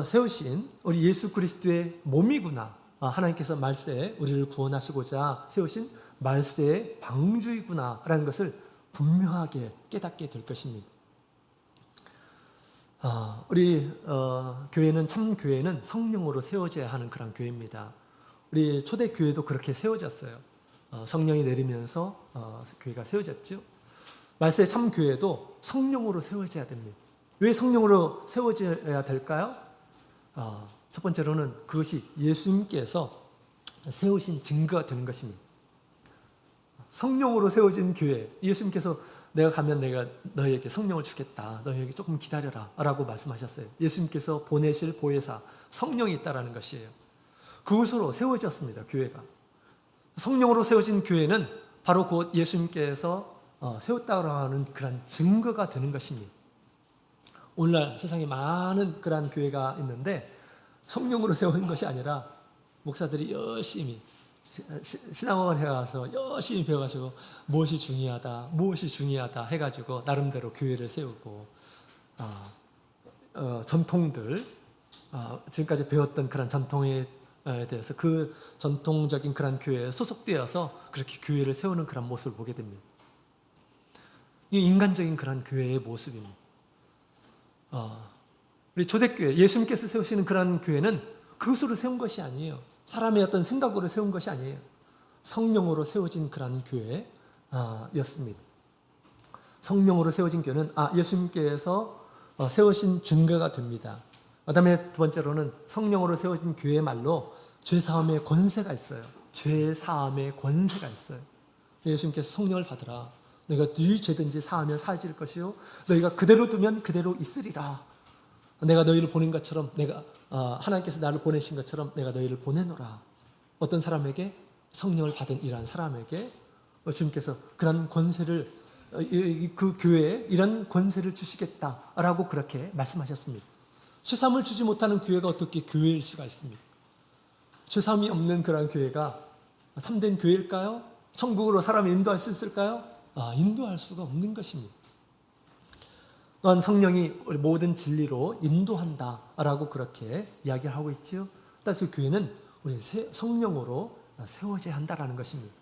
세우신 우리 예수 그리스도의 몸이구나. 하나님께서 말세에 우리를 구원하시고자 세우신 말세의 방주이구나 라는 것을 분명하게 깨닫게 될 것입니다. 우리 교회는, 참 교회는 성령으로 세워져야 하는 그런 교회입니다. 우리 초대교회도 그렇게 세워졌어요. 성령이 내리면서 교회가 세워졌죠. 말세 참 교회도 성령으로 세워져야 됩니다. 왜 성령으로 세워져야 될까요? 첫 번째로는 그것이 예수님께서 세우신 증거가 되는 것입니다. 성령으로 세워진 교회, 예수님께서 내가 가면 내가 너희에게 성령을 주겠다, 너희에게 조금 기다려라 라고 말씀하셨어요. 예수님께서 보내실 보혜사 성령이 있다라는 것이에요. 그것으로 세워졌습니다. 교회가. 성령으로 세워진 교회는 바로 곧 예수님께서 세웠다고 하는 그런 증거가 되는 것입니다. 오늘날 세상에 많은 그런 교회가 있는데 성령으로 세운 것이 아니라 목사들이 열심히 신앙원에 가서 열심히 배워가지고 무엇이 중요하다 해가지고 나름대로 교회를 세우고 전통들, 지금까지 배웠던 그런 전통에 대해서 그 전통적인 그런 교회에 소속되어서 그렇게 교회를 세우는 그런 모습을 보게 됩니다. 이 인간적인 그런 교회의 모습입니다. 우리 초대교회, 예수님께서 세우시는 그런 교회는 그것으로 세운 것이 아니에요. 사람의 어떤 생각으로 세운 것이 아니에요. 성령으로 세워진 그런 교회였습니다. 성령으로 세워진 교회는 예수님께서 세우신 증거가 됩니다. 그 다음에 두 번째로는 성령으로 세워진 교회의 말로 죄사함의 권세가 있어요. 죄사함의 권세가 있어요. 예수님께서 성령을 받으라. 너희가 네 죄든지 사하면 사해질 것이요 너희가 그대로 두면 그대로 있으리라. 내가 너희를 보낸 것처럼, 하나님께서 나를 보내신 것처럼 내가 너희를 보내노라. 어떤 사람에게? 성령을 받은 이러한 사람에게 주님께서 그런 권세를, 그 교회에 이런 권세를 주시겠다라고 그렇게 말씀하셨습니다. 죄사함을 주지 못하는 교회가 어떻게 교회일 수가 있습니까? 죄사함이 없는 그런 교회가 참된 교회일까요? 천국으로 사람을 인도할 수 있을까요? 인도할 수가 없는 것입니다. 또한 성령이 모든 진리로 인도한다라고 그렇게 이야기를 하고 있죠. 따라서 교회는 우리 성령으로 세워져야 한다라는 것입니다.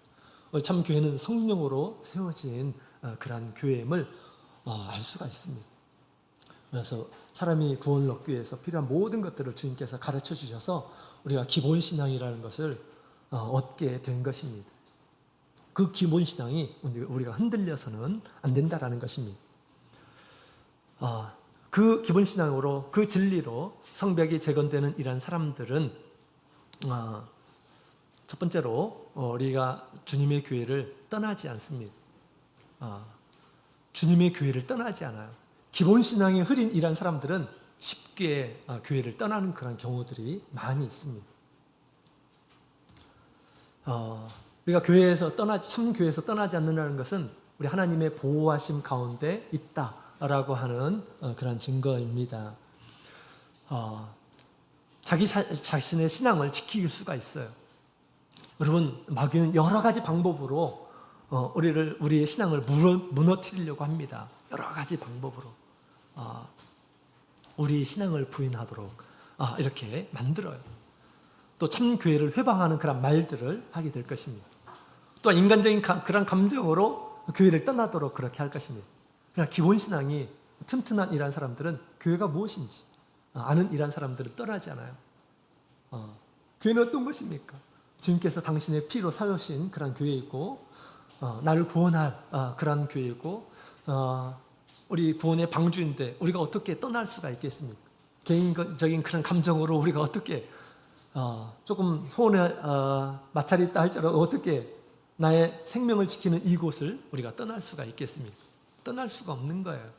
참 교회는 성령으로 세워진 그러한 교회임을 알 수가 있습니다. 그래서 사람이 구원을 얻기 위해서 필요한 모든 것들을 주님께서 가르쳐 주셔서 우리가 기본 신앙이라는 것을 얻게 된 것입니다. 그 기본 신앙이 우리가 흔들려서는 안 된다라는 것입니다. 그 기본 신앙으로, 그 진리로 성벽이 재건되는 이러한 사람들은 첫 번째로 우리가 주님의 교회를 떠나지 않습니다. 주님의 교회를 떠나지 않아요. 기본 신앙이 흐린 이러한 사람들은 쉽게 교회를 떠나는 그런 경우들이 많이 있습니다. 우리가 참 교회에서 떠나지 않는다는 것은 우리 하나님의 보호하심 가운데 있다라고 하는 그런 증거입니다. 자기 자신의 신앙을 지킬 수가 있어요. 여러분, 마귀는 여러 가지 방법으로 우리의 신앙을 무너뜨리려고 합니다. 여러 가지 방법으로 우리 신앙을 부인하도록 이렇게 만들어요. 또 참 교회를 회방하는 그런 말들을 하게 될 것입니다. 또 인간적인 그런 감정으로 교회를 떠나도록 그렇게 할 것입니다. 그러나 기본 신앙이 튼튼한 이러한 사람들은 교회가 무엇인지 아는 이러한 사람들은 떠나지 않아요. 교회는 어떤 것입니까? 주님께서 당신의 피로 사주신 그런 교회이고, 나를 구원할 그런 교회이고, 우리 구원의 방주인데 우리가 어떻게 떠날 수가 있겠습니까? 개인적인 그런 감정으로 우리가 어떻게 조금 소원에 마찰이 있다 할지라도 어떻게 나의 생명을 지키는 이곳을 우리가 떠날 수가 있겠습니까? 떠날 수가 없는 거예요.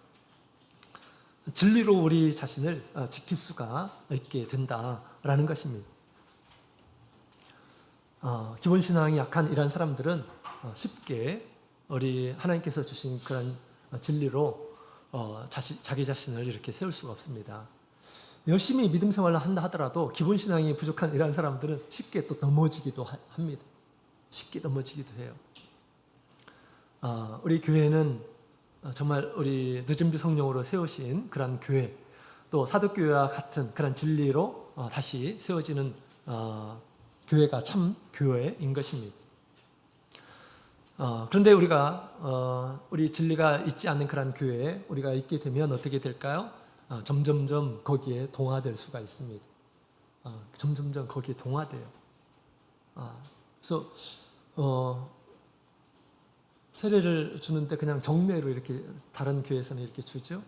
진리로 우리 자신을 지킬 수가 있게 된다라는 것입니다. 기본 신앙이 약한 이런 사람들은 쉽게 우리 하나님께서 주신 그런 진리로 자기 자신을 이렇게 세울 수가 없습니다. 열심히 믿음 생활을 한다 하더라도 기본 신앙이 부족한 이런 사람들은 쉽게 또 넘어지기도 합니다. 쉽게 넘어지기도 해요. 우리 교회는 정말 우리 늦은비 성령으로 세우신 그런 교회, 또 사도교회와 같은 그런 진리로 다시 세워지는 교회가 참 교회인 것입니다. 그런데 우리가 우리 진리가 있지 않는 그런 교회에 우리가 있게 되면 어떻게 될까요? 점점점 거기에 동화될 수가 있습니다. 점점점 거기에 동화돼요. 그래서 세례를 주는데 그냥 정례로 이렇게 다른 교회에서는 이렇게 주죠.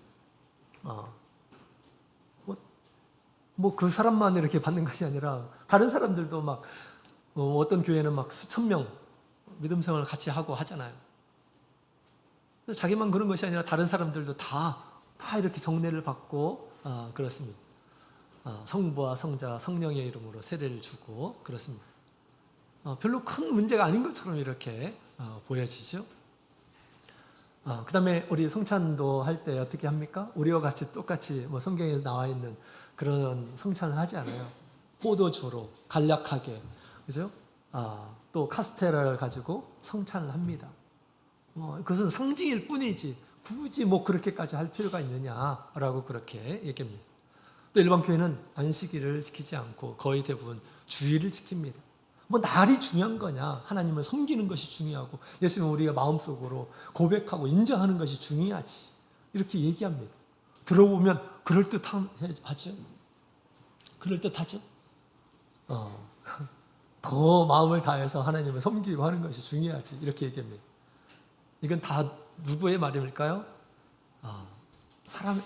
뭐 그 사람만 이렇게 받는 것이 아니라 다른 사람들도 막 어떤 교회는 막 수천 명 믿음 생활을 같이 하고 하잖아요. 자기만 그런 것이 아니라 다른 사람들도 다 이렇게 정례를 받고 그렇습니다. 성부와 성자, 성령의 이름으로 세례를 주고 그렇습니다. 별로 큰 문제가 아닌 것처럼 이렇게 보여지죠. 그 다음에 우리 성찬도 할 때 어떻게 합니까? 우리와 같이 똑같이 뭐 성경에 나와 있는 그런 성찬을 하지 않아요. 포도주로 간략하게, 그죠? 또 카스테라를 가지고 성찬을 합니다. 그것은 상징일 뿐이지 굳이 뭐 그렇게까지 할 필요가 있느냐라고 그렇게 얘기합니다. 또 일반 교회는 안식일을 지키지 않고 거의 대부분 주일을 지킵니다. 뭐 날이 중요한 거냐? 하나님을 섬기는 것이 중요하고 예수님은 우리가 마음속으로 고백하고 인정하는 것이 중요하지. 이렇게 얘기합니다. 들어보면 그럴듯하죠? 그럴듯하죠? 더 마음을 다해서 하나님을 섬기고 하는 것이 중요하지. 이렇게 얘기합니다. 이건 다 누구의 말일까요?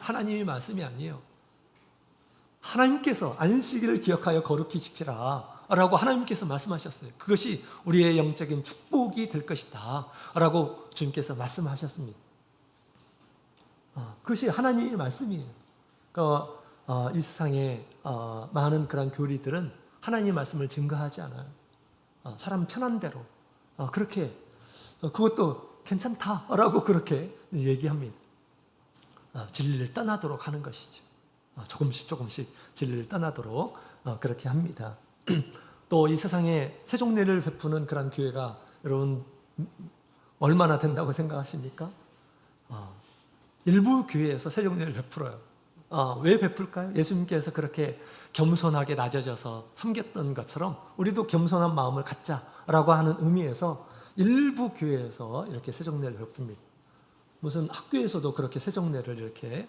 하나님의 말씀이 아니에요. 하나님께서 안식일을 기억하여 거룩히 지키라 라고 하나님께서 말씀하셨어요. 그것이 우리의 영적인 축복이 될 것이다 라고 주님께서 말씀하셨습니다. 그것이 하나님의 말씀이에요. 그러니까 이 세상에 많은 그런 교리들은 하나님의 말씀을 증거하지 않아요. 사람 편한 대로 그렇게 그것도 괜찮다라고 그렇게 얘기합니다. 진리를 떠나도록 하는 것이죠. 조금씩 진리를 떠나도록 그렇게 합니다. 또 이 세상에 세종례를 베푸는 그런 교회가 여러분 얼마나 된다고 생각하십니까? 일부 교회에서 세종례를 베풀어요. 왜 베풀까요? 예수님께서 그렇게 겸손하게 낮아져서 섬겼던 것처럼 우리도 겸손한 마음을 갖자라고 하는 의미에서 일부 교회에서 이렇게 세종례를 베풉니다. 무슨 학교에서도 그렇게 세종례를 이렇게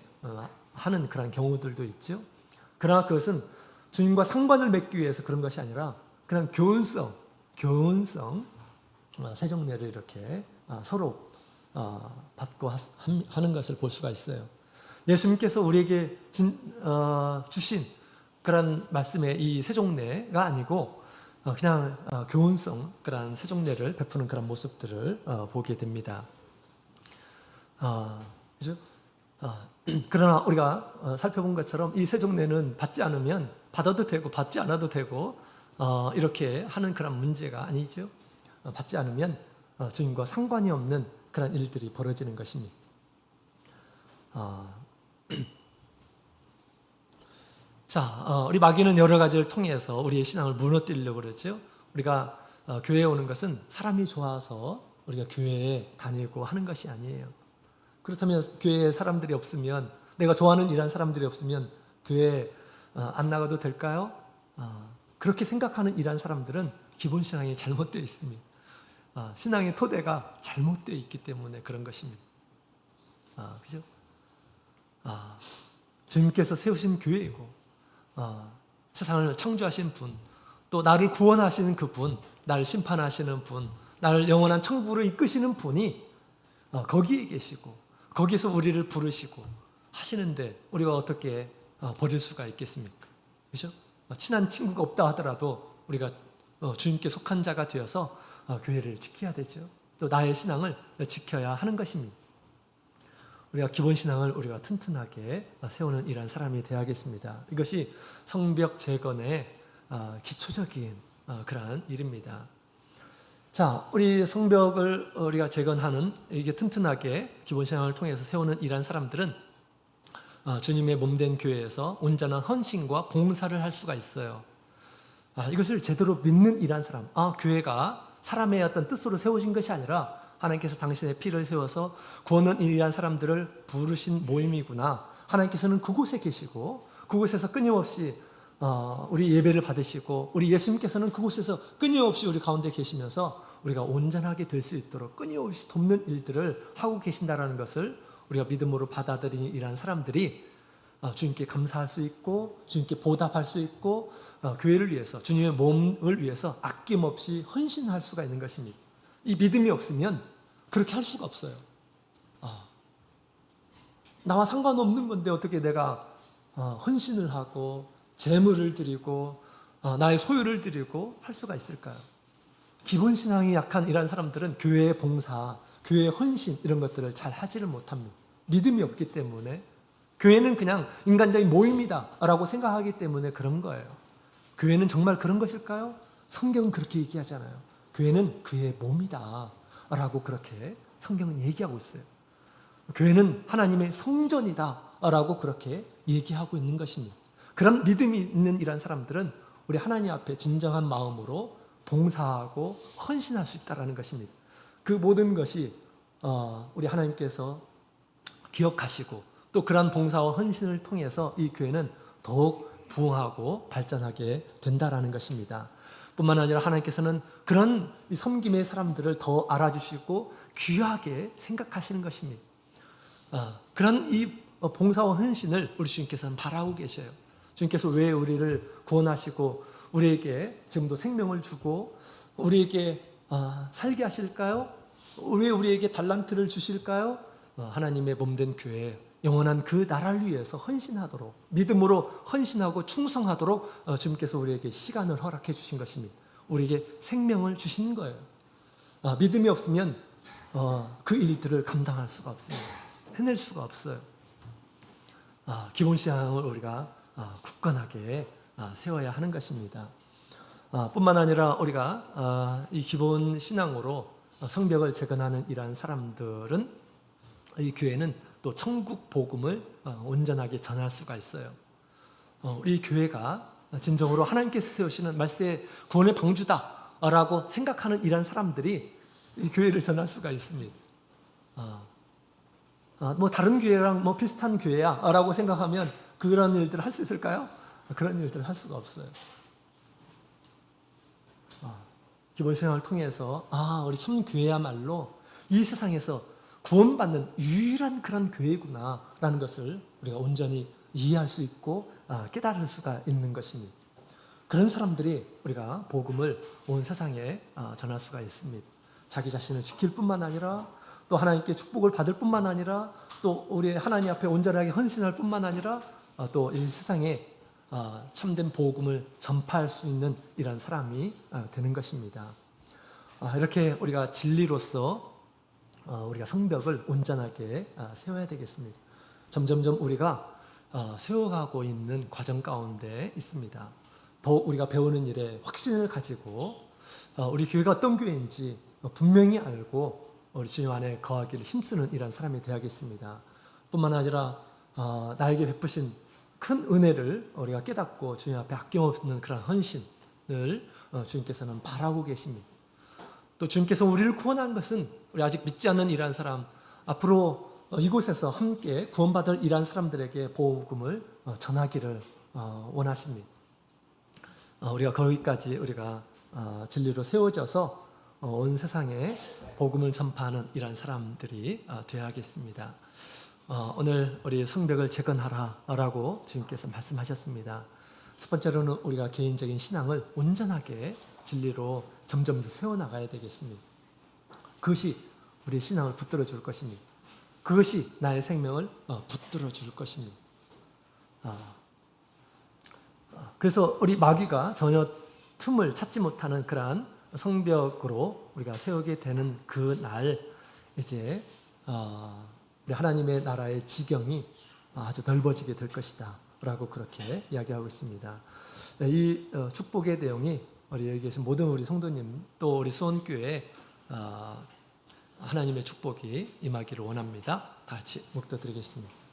하는 그런 경우들도 있죠. 그러나 그것은 주님과 상관을 맺기 위해서 그런 것이 아니라 그냥 교훈성 세종례를 이렇게 서로 받고 하는 것을 볼 수가 있어요. 예수님께서 우리에게 주신 그런 말씀의 이 세종례가 아니고 그냥 교훈성 그런 세종례를 베푸는 그런 모습들을 보게 됩니다. 그죠? 그러나 우리가 살펴본 것처럼 이 세종례는 받지 않으면 받아도 되고 받지 않아도 되고 이렇게 하는 그런 문제가 아니죠. 받지 않으면 주님과 상관이 없는 그런 일들이 벌어지는 것입니다. 자, 우리 마귀는 여러 가지를 통해서 우리의 신앙을 무너뜨리려고 그러죠. 우리가 교회에 오는 것은 사람이 좋아서 우리가 교회에 다니고 하는 것이 아니에요. 그렇다면 교회에 사람들이 없으면, 내가 좋아하는 이런 사람들이 없으면 교회에 안 나가도 될까요? 그렇게 생각하는 이런 사람들은 기본 신앙이 잘못되어 있습니다. 신앙의 토대가 잘못되어 있기 때문에 그런 것입니다. 그죠? 주님께서 세우신 교회이고 세상을 창조하신 분, 또 나를 구원하시는 그분, 나를 심판하시는 분, 나를 영원한 천국으로 이끄시는 분이 거기에 계시고 거기서 우리를 부르시고 하시는데 우리가 어떻게 버릴 수가 있겠습니까? 그죠? 친한 친구가 없다 하더라도 우리가 주님께 속한 자가 되어서 교회를 지켜야 되죠. 또 나의 신앙을 지켜야 하는 것입니다. 우리가 기본 신앙을 우리가 튼튼하게 세우는 이러한 사람이 되어야겠습니다. 이것이 성벽 재건의 기초적인 그러한 일입니다. 자, 우리 성벽을 우리가 재건하는 이게 튼튼하게 기본 신앙을 통해서 세우는 이러한 사람들은 주님의 몸된 교회에서 온전한 헌신과 봉사를 할 수가 있어요. 이것을 제대로 믿는 이러한 사람, 교회가 사람의 어떤 뜻으로 세우신 것이 아니라 하나님께서 당신의 피를 세워서 구원을 위한 사람들을 부르신 모임이구나. 하나님께서는 그곳에 계시고 그곳에서 끊임없이 우리 예배를 받으시고 우리 예수님께서는 그곳에서 끊임없이 우리 가운데 계시면서 우리가 온전하게 될 수 있도록 끊임없이 돕는 일들을 하고 계신다는 것을 우리가 믿음으로 받아들이는 이러한 사람들이 주님께 감사할 수 있고 주님께 보답할 수 있고 교회를 위해서 주님의 몸을 위해서 아낌없이 헌신할 수가 있는 것입니다. 이 믿음이 없으면 그렇게 할 수가 없어요. 나와 상관없는 건데 어떻게 내가 헌신을 하고 재물을 드리고 나의 소유를 드리고 할 수가 있을까요? 기본 신앙이 약한 이런 사람들은 교회의 봉사, 교회의 헌신 이런 것들을 잘 하지를 못합니다. 믿음이 없기 때문에 교회는 그냥 인간적인 모임이다 라고 생각하기 때문에 그런 거예요. 교회는 정말 그런 것일까요? 성경은 그렇게 얘기하잖아요. 교회는 그의 몸이다 라고 그렇게 성경은 얘기하고 있어요. 교회는 하나님의 성전이다 라고 그렇게 얘기하고 있는 것입니다. 그런 믿음이 있는 이런 사람들은 우리 하나님 앞에 진정한 마음으로 봉사하고 헌신할 수 있다는 것입니다. 그 모든 것이 우리 하나님께서 기억하시고 또 그러한 봉사와 헌신을 통해서 이 교회는 더욱 부흥하고 발전하게 된다라는 것입니다. 뿐만 아니라 하나님께서는 그런 섬김의 사람들을 더 알아주시고 귀하게 생각하시는 것입니다. 그런 이 봉사와 헌신을 우리 주님께서는 바라고 계셔요. 주님께서 왜 우리를 구원하시고 우리에게 지금도 생명을 주고 우리에게 살게 하실까요? 왜 우리에게 달란트를 주실까요? 하나님의 몸된 교회 영원한 그 나라를 위해서 헌신하도록 믿음으로 헌신하고 충성하도록 주님께서 우리에게 시간을 허락해 주신 것입니다. 우리에게 생명을 주신 거예요. 믿음이 없으면 그 일들을 감당할 수가 없습니다. 해낼 수가 없어요. 기본 신앙을 우리가 굳건하게 세워야 하는 것입니다. 뿐만 아니라 우리가 이 기본 신앙으로 성벽을 재건하는 이러한 사람들은 이 교회는 또 천국 복음을 온전하게 전할 수가 있어요. 우리 교회가 진정으로 하나님께서 세우시는 말세의 구원의 방주다라고 생각하는 이러한 사람들이 이 교회를 전할 수가 있습니다. 뭐 다른 교회랑 뭐 비슷한 교회야라고 생각하면 그런 일들을 할 수 있을까요? 그런 일들을 할 수가 없어요. 기본 신앙을 통해서 우리 참 교회야말로 이 세상에서 구원받는 유일한 그런 교회구나라는 것을 우리가 온전히 이해할 수 있고 깨달을 수가 있는 것입니다. 그런 사람들이 우리가 복음을 온 세상에 전할 수가 있습니다. 자기 자신을 지킬 뿐만 아니라 또 하나님께 축복을 받을 뿐만 아니라 또 우리 하나님 앞에 온전하게 헌신할 뿐만 아니라 또 이 세상에 참된 복음을 전파할 수 있는 이런 사람이 되는 것입니다. 이렇게 우리가 진리로서 우리가 성벽을 온전하게 세워야 되겠습니다. 점점점 우리가 세워가고 있는 과정 가운데 있습니다. 더욱 우리가 배우는 일에 확신을 가지고 우리 교회가 어떤 교회인지 분명히 알고 우리 주님 안에 거하기를 힘쓰는 이런 사람이 되어야겠습니다. 뿐만 아니라 나에게 베푸신 큰 은혜를 우리가 깨닫고 주님 앞에 아낌없는 그런 헌신을 주님께서는 바라고 계십니다. 또 주님께서 우리를 구원한 것은 우리 아직 믿지 않는 이러한 사람, 앞으로 이곳에서 함께 구원받을 이러한 사람들에게 복음을 전하기를 원하십니다. 우리가 거기까지 우리가 진리로 세워져서 온 세상에 복음을 전파하는 이러한 사람들이 되어야겠습니다. 오늘 우리 성벽을 재건하라라고 주님께서 말씀하셨습니다. 첫 번째로는 우리가 개인적인 신앙을 온전하게 진리로 점점 더 세워나가야 되겠습니다. 그것이 우리의 신앙을 붙들어 줄 것입니다. 그것이 나의 생명을 붙들어 줄 것입니다. 그래서 우리 마귀가 전혀 틈을 찾지 못하는 그러한 성벽으로 우리가 세우게 되는 그 날 이제 우리 하나님의 나라의 지경이 아주 넓어지게 될 것이다 라고 그렇게 이야기하고 있습니다. 이 축복의 내용이 우리 여기 계신 모든 우리 성도님 또 우리 수원교회에 하나님의 축복이 임하기를 원합니다. 다 같이 묵도드리겠습니다.